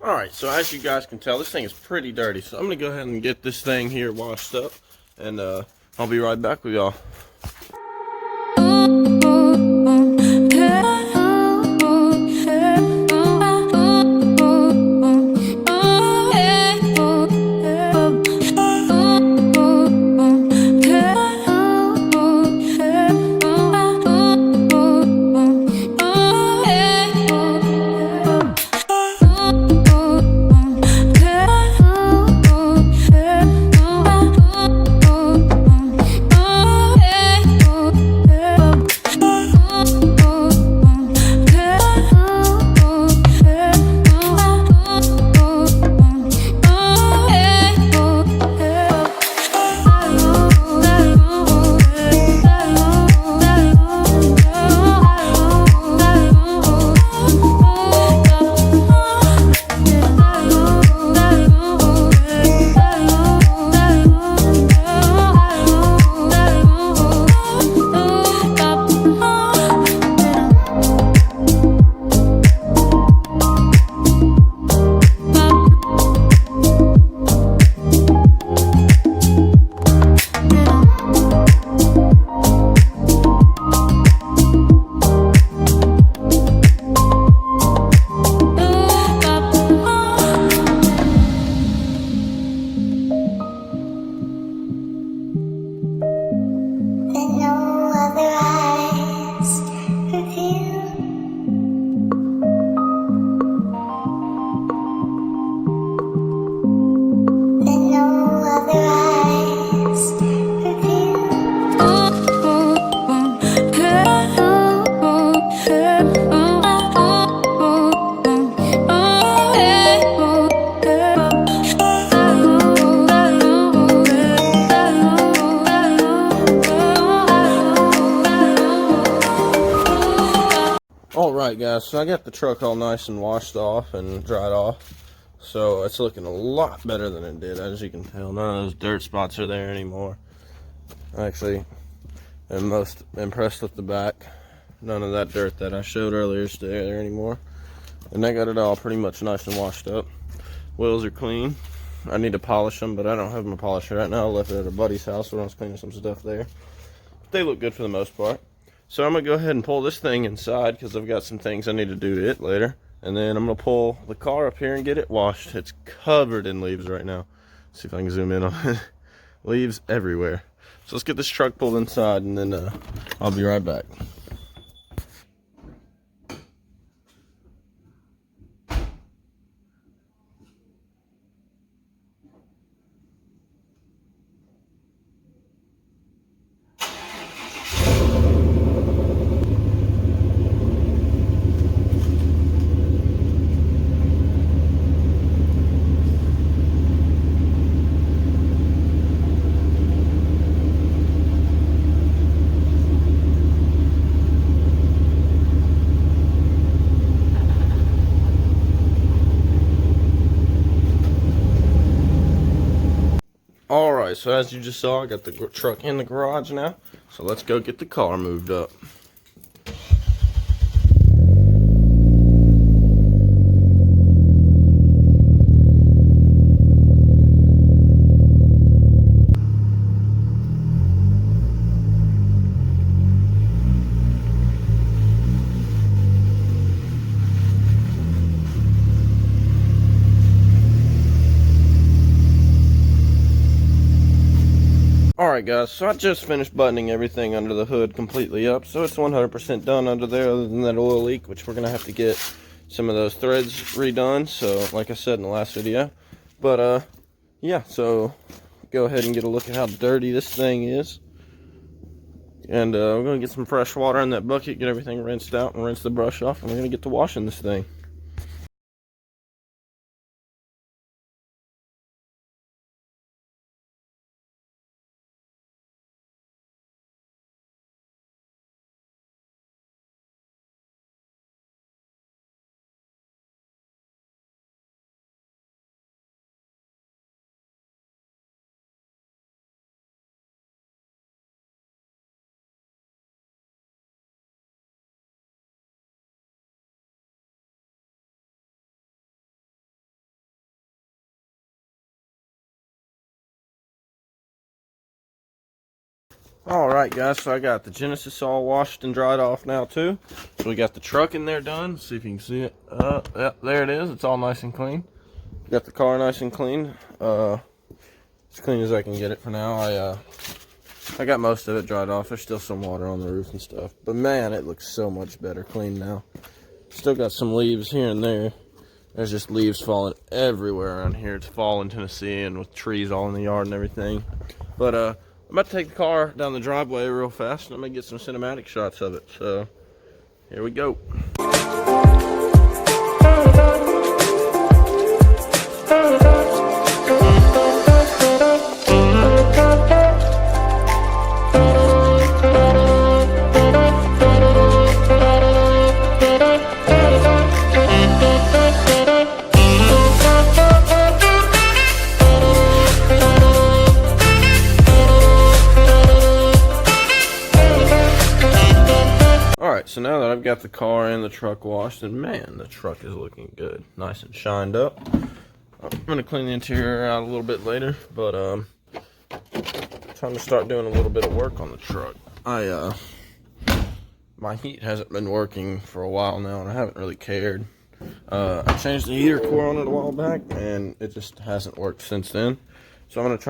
Alright, so as you guys can tell, this thing is pretty dirty. So I'm going to go ahead and get this thing here washed up. And I'll be right back with y'all. Alright guys, so I got the truck all nice and washed off and dried off. So it's looking a lot better than it did, as you can tell. None of those dirt spots are there anymore. Actually, I'm most impressed with the back. None of that dirt that I showed earlier is there anymore. And I got it all pretty much nice and washed up. Wheels are clean. I need to polish them, but I don't have them to polish right now. I left it at a buddy's house when I was cleaning some stuff there. But they look good for the most part. So I'm going to go ahead and pull this thing inside because I've got some things I need to do to it later. And then I'm going to pull the car up here and get it washed. It's covered in leaves right now. Let's see if I can zoom in on it. Leaves everywhere. So let's get this truck pulled inside and then I'll be right back. Alright, so as you just saw, I got the truck in the garage now. So let's go get the car moved up. Alright guys, so I just finished buttoning everything under the hood completely up, so it's 100% done under there other than that oil leak, which we're going to have to get some of those threads redone, so like I said in the last video. But yeah, so go ahead and get a look at how dirty this thing is. And we're going to get some fresh water in that bucket, get everything rinsed out and rinse the brush off, and we're going to get to washing this thing. Alright guys, so I got the Genesis all washed and dried off now too. So we got the truck in there done. See if you can see it. Yep, there it is. It's all nice and clean. Got the car nice and clean. As clean as I can get it for now. I got most of it dried off. There's still some water on the roof and stuff. But man, it looks so much better clean now. Still got some leaves here and there. There's just leaves falling everywhere around here. It's fall in Tennessee and with trees all in the yard and everything. But I'm about to take the car down the driveway real fast and I'm gonna get some cinematic shots of it. So here we go. So now that I've got the car and the truck washed, and man, the truck is looking good, nice and shined up. I'm gonna clean the interior out a little bit later, but time to start doing a little bit of work on the truck. My heat hasn't been working for a while now, and I haven't really cared. I changed the heater core on it a while back, and it just hasn't worked since then. So I'm gonna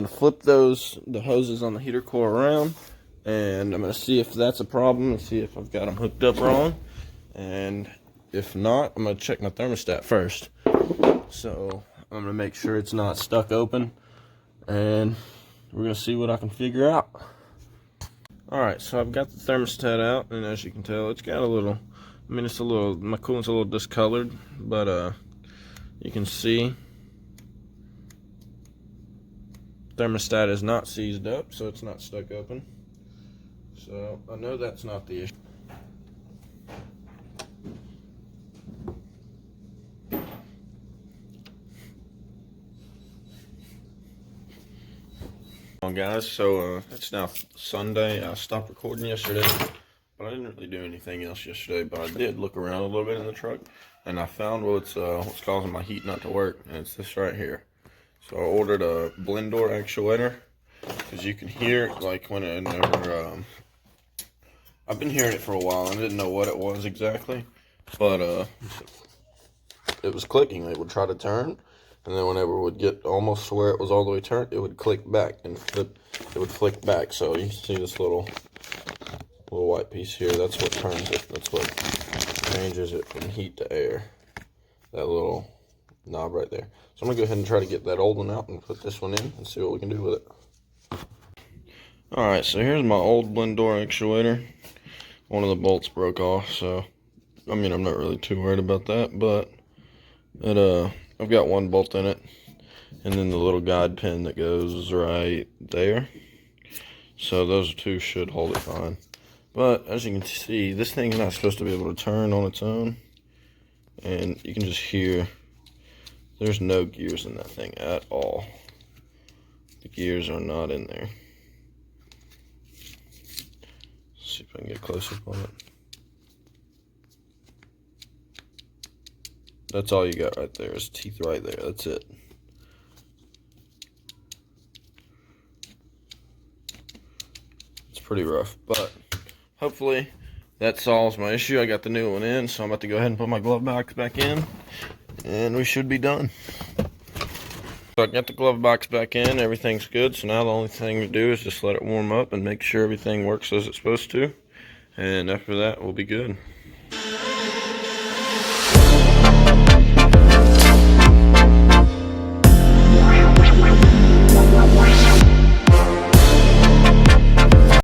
flip the hoses on the heater core around. And I'm going to see if that's a problem and see if I've got them hooked up wrong. And if not, I'm going to check my thermostat first. So I'm going to make sure it's not stuck open. And we're going to see what I can figure out. Alright, so I've got the thermostat out. And as you can tell, it's got a little, my coolant's a little discolored. But you can see thermostat is not seized up, so it's not stuck open. So I know that's not the issue. Guys, so it's now Sunday. I stopped recording yesterday, but I didn't really do anything else yesterday. But I did look around a little bit in the truck, and I found what's causing my heat not to work, and it's this right here. So I ordered a blend door actuator, because you can hear like whenever I've been hearing it for a while. I didn't know what it was exactly, but it was clicking. It would try to turn, and then whenever it would get almost to where it was all the way turned, it would click back and flip. It would flick back. So you see this little white piece here. That's what turns it. That's what changes it from heat to air. That little knob right there. So I'm gonna go ahead and try to get that old one out and put this one in and see what we can do with it. Alright, so here's my old blend door actuator. One of the bolts broke off, so I mean I'm not really too worried about that, but I've got one bolt in it, and then the little guide pin that goes right there. So those two should hold it fine. But as you can see, this thing's not supposed to be able to turn on its own, and you can just hear there's no gears in that thing at all. The gears are not in there. See if I can get close up on it. That's all you got right there is teeth right there. That's it. It's pretty rough, but hopefully that solves my issue. I got the new one in, so I'm about to go ahead and put my glove box back in, and we should be done. So I got the glove box back in, everything's good, so now the only thing to do is just let it warm up and make sure everything works as it's supposed to, and after that we'll be good.